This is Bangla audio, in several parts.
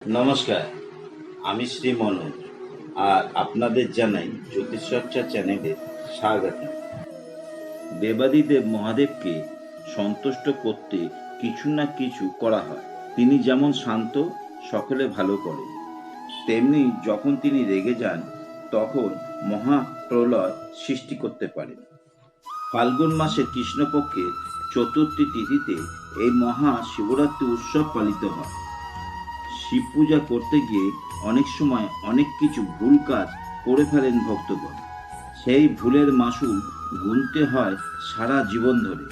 নমস্কার, আমি শ্রী মনোজ আর আপনাদের জানাই জ্যোতিষচর্চা চ্যানেলে স্বাগত। দেবাদিদেব মহাদেবকে সন্তুষ্ট করতে কিছু না কিছু করা হয়। তিনি যেমন শান্ত, সকলে ভালো করে, তেমনি যখন তিনি রেগে যান তখন মহাপ্রলয় সৃষ্টি করতে পারেন। ফাল্গুন মাসের কৃষ্ণপক্ষের চতুর্থী তিথিতে এই মহা শিবরাত্রি উৎসব পালিত হয়। শিব পূজা করতে গিয়ে অনেক সময় অনেক কিছু ভুল কাজ করে ফেলেন ভক্তগণ। সেই ভুলের মাসুল গুনতে হয় সারা জীবন ধরে।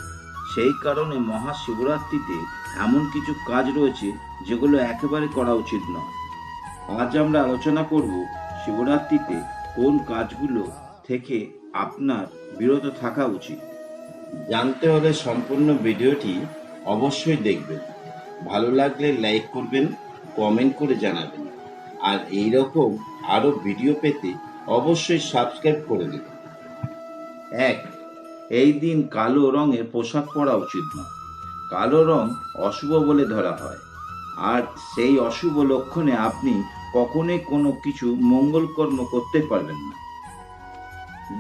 সেই কারণে মহাশিবরাত্রিতে এমন কিছু কাজ রয়েছে যেগুলো একেবারে করা উচিত নয়। আজ আমরা আলোচনা করব শিবরাত্রিতে কোন কাজগুলো থেকে আপনার বিরত থাকা উচিত। জানতে হলে সম্পূর্ণ ভিডিওটি অবশ্যই দেখবেন। ভালো লাগলে লাইক করবেন, কমেন্ট করে জানাবেন, আর এই রকম আরো ভিডিও পেতে অবশ্যই সাবস্ক্রাইব করে দেবেন। 1. এই দিন কালো রঙের পোশাক পরা উচিত নয়। কালো রং অশুভ বলে ধরা হয়, আর সেই অশুভ লক্ষণে আপনি কখনোই কোনো কিছু মঙ্গল কর্ম করতে পারবেন না।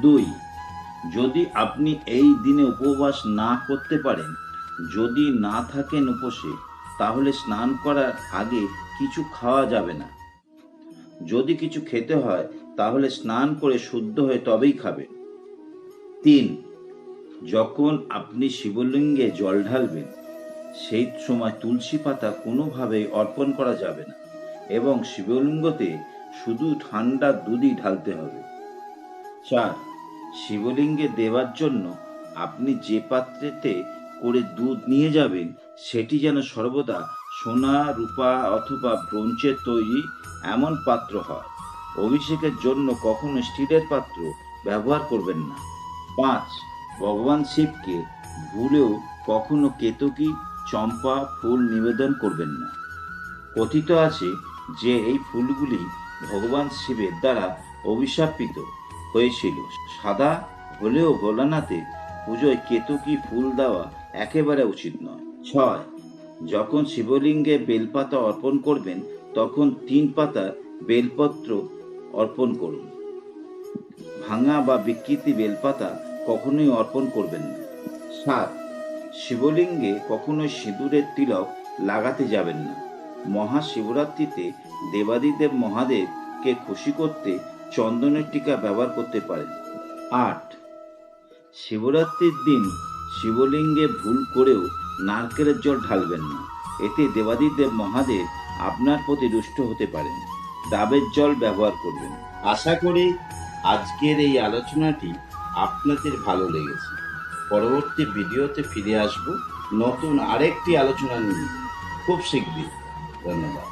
2. যদি আপনি এই দিনে উপবাস না করতে পারেন, যদি না থাকেন উপসে, তাহলে স্নান করার আগে কিছু খাওয়া যাবে না। যদি কিছু খেতে হয় তাহলে স্নান করে শুদ্ধ হয়ে তবেই খাবেন। 3. যখন আপনি শিবলিঙ্গে জল ঢালবেন সেই সময় তুলসী পাতা কোনোভাবেই অর্পণ করা যাবে না, এবং শিবলিঙ্গতে শুধু ঠান্ডা দুধই ঢালতে হবে। 4. শিবলিঙ্গে দেওয়ার জন্য আপনি যে পাত্রেতে করে দুধ নিয়ে যাবেন সেটি যেন সর্বদা সোনা, রূপা অথবা ব্রোঞ্জের তৈরি এমন পাত্র হয়। অভিষেকের জন্য কখনো স্টিলের পাত্র ব্যবহার করবেন না। 5. ভগবান শিবকে ভুলেও কখনো কেতকী, চম্পা ফুল নিবেদন করবেন না। কথিত আছে যে এই ফুলগুলি ভগবান শিবের দ্বারা অভিশাপিত হয়েছিল। সাদা হলেও ভোলানাথের পুজোয় কেতকী ফুল দেওয়া একেবারে উচিত নয়। 6. যখন শিবলিঙ্গে বেলপাতা অর্পণ করবেন তখন 3 পাতা বেলপত্র অর্পণ করুন। ভাঙা বা বিকৃতি বেলপাতা কখনোই অর্পণ করবেন না। 7. শিবলিঙ্গে কখনোই সিঁদুরের তিলক লাগাতে যাবেন না। মহাশিবরাত্রিতে দেবাদিদেব মহাদেবকে খুশি করতে চন্দনের টিকা ব্যবহার করতে পারেন। 8. শিবরাত্রির দিন শিবলিঙ্গে ভুল করেও নারকেলের জল ঢালবেন না। এতে দেবাদিদেব মহাদেব আপনার প্রতি রুষ্ট হতে পারেন। ডাবের জল ব্যবহার করবেন। আশা করি আজকের এই আলোচনাটি আপনাদের ভালো লেগেছে। পরবর্তী ভিডিওতে ফিরে আসব নতুন আরেকটি আলোচনা নিয়ে খুব শীঘ্রই। ধন্যবাদ।